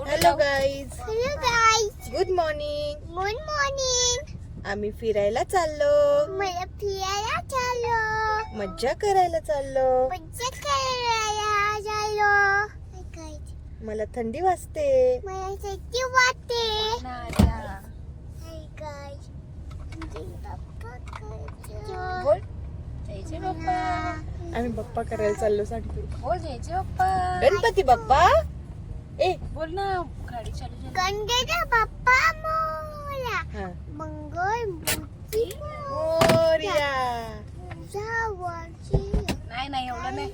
Hello guys, hello guys, good morning. Good morning. आम्ही फिरायला चाललो, मला फिरायला चाललो, मज्जा करायला चाललो. मज्जा करायला चाललो. हाय गाइस, मला थंडी वाजते. मला सच्ची वाटते. हाय गाइस, बोल जयचे बाप्पा. आम्ही बाप्पा करायला चाललो सांगते. बोल जयचे बाप्पा. गणपती बाप्पा. ए बोल ना, गाडी चालू झाली. गणगणा बाप्पा मोरया. हा. मंगळ मूर्ती मोरया. जावाची. नाही एवढं नाही.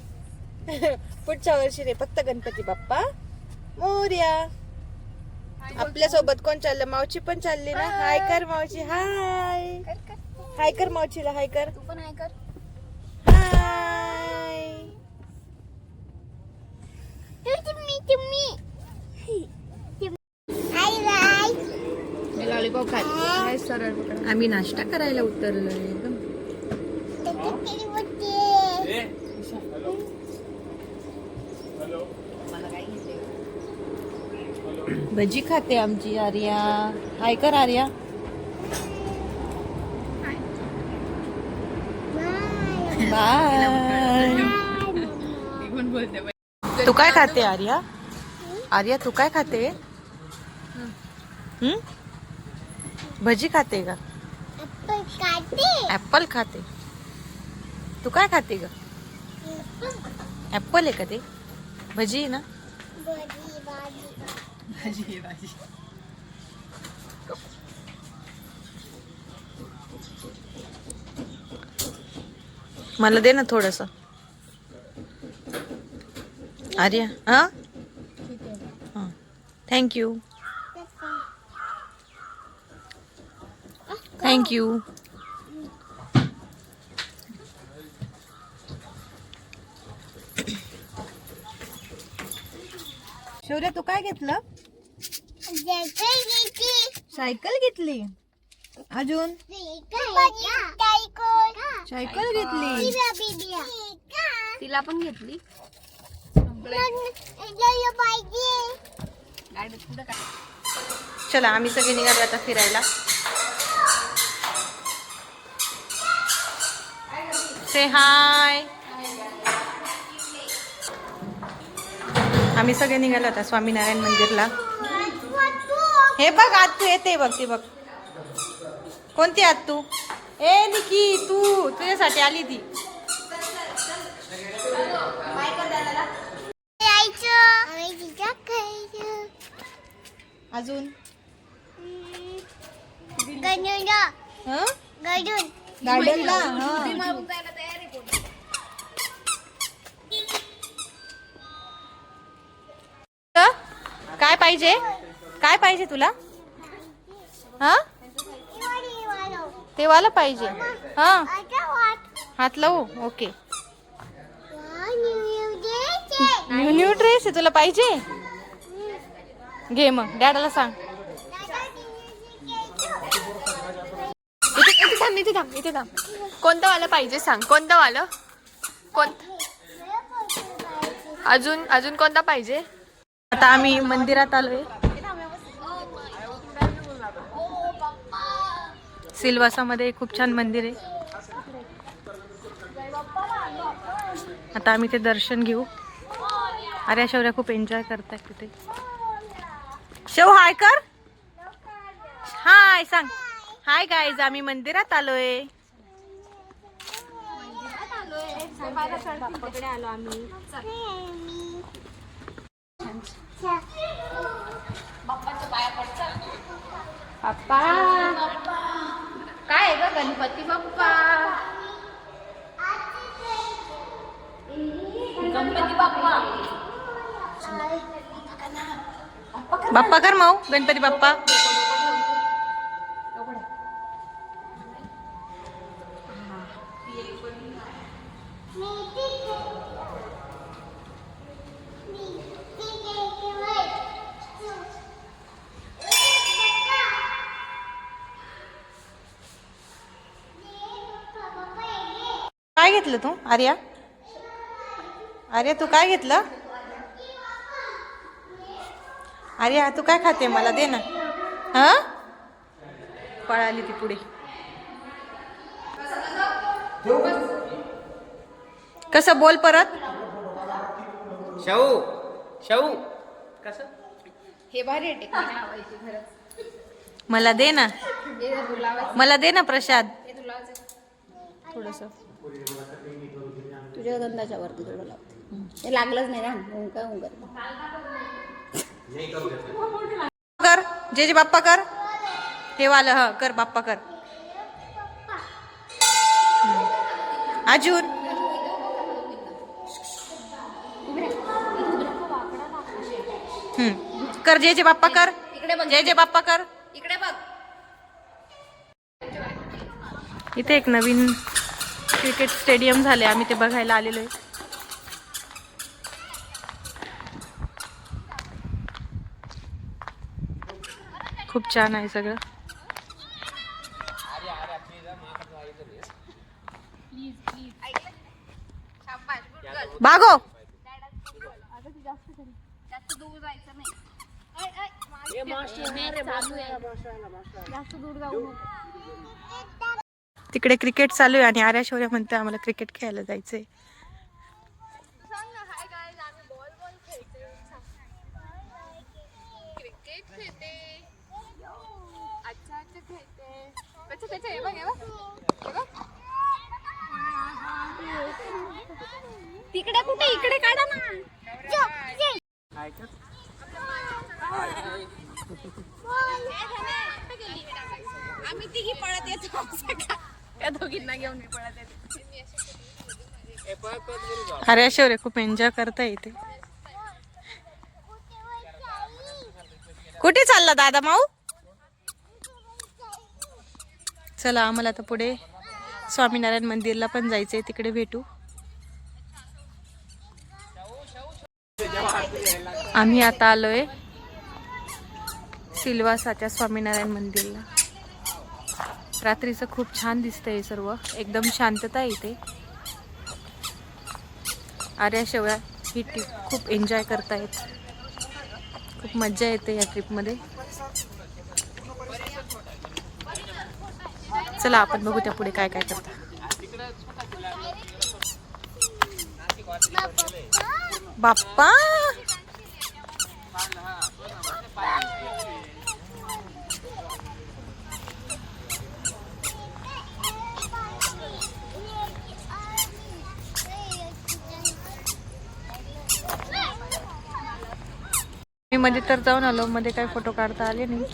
पुढच्या वर्षी रे फक्त गणपती बाप्पा मोरया. आपल्या सोबत कोण चाललं? मावची पण चालली ना. हाय कर मावची. हाय कर हाय कर मावचीला. हाय कर. तू पण आहे कर. हाय. तुम्ही हाय गाइस. मी लॉलीपॉप खाते. सरळ पकड. आम्ही नाश्ता करायला उतरलोय एकदम. मला काय घेते? भजी खाते आमची आर्या. हाय कर आर्या. बाय. मी पण बोलते. तू काय खाते आर्या? आर्या तू काय खाते? भजी खाते का? ऍपल खाते. तू काय खाते ग? ऍपल आहे का ते? भजी आहे ना. भाजी भाजी. मला दे ना थोडस आर्या. हा थँक्यू. थँक्यू. शौर्य तू काय घेतलं? सायकल घेतली. अजून सायकल घेतली. तिला पण घेतली. गाडीत कुठं काय? चला आम्ही सगळे निघालो आता फिरायला. से हाय. आम्ही सगळे निघालो आता स्वामीनारायण मंदिरला. हे बघ आज तू येते बघ. ती बघ कोणती आत तू? ए निकी तू तुझ्यासाठी आली ती. अजून गार्डनला. मारून जायला तयार आहे कोण? काय पाहिजे? काय पाहिजे तुला? हा ते वाला पाहिजे. हा हात लावू. ओके. न्यू ड्रेस आहे तुला पाहिजे? घे मग डॅडाला सांग. इथे थांब. कोणतं वालं पाहिजे सांग. कोणतं वालं? अजून कोणता पाहिजे? आता आम्ही मंदिरात आलोय. सिल्वासामध्ये खूप छान मंदिर आहे. आता आम्ही ते दर्शन घेऊ. अरे शौर्या खूप एन्जॉय करताय तिथे. शौ हाय कर. हाय सांग. हाय गाईज आम्ही मंदिरात आलोय. बाप्पाकडे आलो आम्ही. बाप्पाच्या पाया पडतात. बाप्पा काय आहे ग? गणपती बाप्पा. गणपती बाप्पा. बाप्पा कर माऊ. गणपती बाप्पा. काय घेतलं तू आर्या? आर्या तू काय घेतलं? अरे तू काय खाते मला दे ना. हा पळाली ती पुढे. कसं बोल परत. शाहू शाहू कसं हे भारी टेक्निक लावायची खरंच. मला दे ना. हे जर तुला लावायचं, मला दे ना प्रसाद हे तुला लावायचं. थोडस. तुझ्या गंधाच्या वरती थोडं लावते. हे लागलंच नाही ना. मग काय कर जे बाप्पा कर. हे वालं ह कर बाप्पा कर. अजून कर जे बाप्पा कर. इकडे बघ. जे बाप्पा कर. इकडे बघ. इथे एक नवीन क्रिकेट स्टेडियम झाले, आम्ही ते बघायला आलेलो आहे. खूप छान आहे सगळं. बागो जास्त दूर जायचं नाही. जास्त दूर जाऊ नको. तिकडे क्रिकेट चालू आहे आणि आर्या शौर्य म्हणते आम्हाला क्रिकेट खेळायला जायचंय. क्रिकेट खेळते. अच्छा खेळते. त्याचे हे बघ हे बघ. तिकडे कुठे इकडे काढा ना. आम्ही तिघी पळत येतो. त्या दोघींना घेऊन मी पळत येते. आर्या शौर्य खूप एन्जॉय करता इथे. कुठे चालला दादा माऊ. चला आम्हाला आता पुढे स्वामीनारायण मंदिरला पण जायचंय, तिकडे भेटू. आम्ही आता आलोय सिल्वासाच्या स्वामीनारायण मंदिरला. रात्रीचं खूप छान दिसतंय सर्व, एकदम शांतता आहे इथे. आर्या शौर्य ही ट्रिप खूप एन्जॉय करतायत. खूप मज्जा येते या ट्रिपमध्ये. चला आपण बघू त्या पुढे काय काय करतात. बाप्पा मी मध्ये तर जाऊन आलो, मध्ये काय फोटो काढता आले नाही.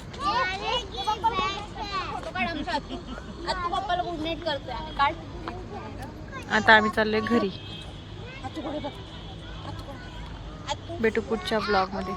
आता पप्पाला गुड नाईट करतोय. काढ. आता आम्ही चाललोय घरी. भेटू पुढच्या ब्लॉग मध्ये.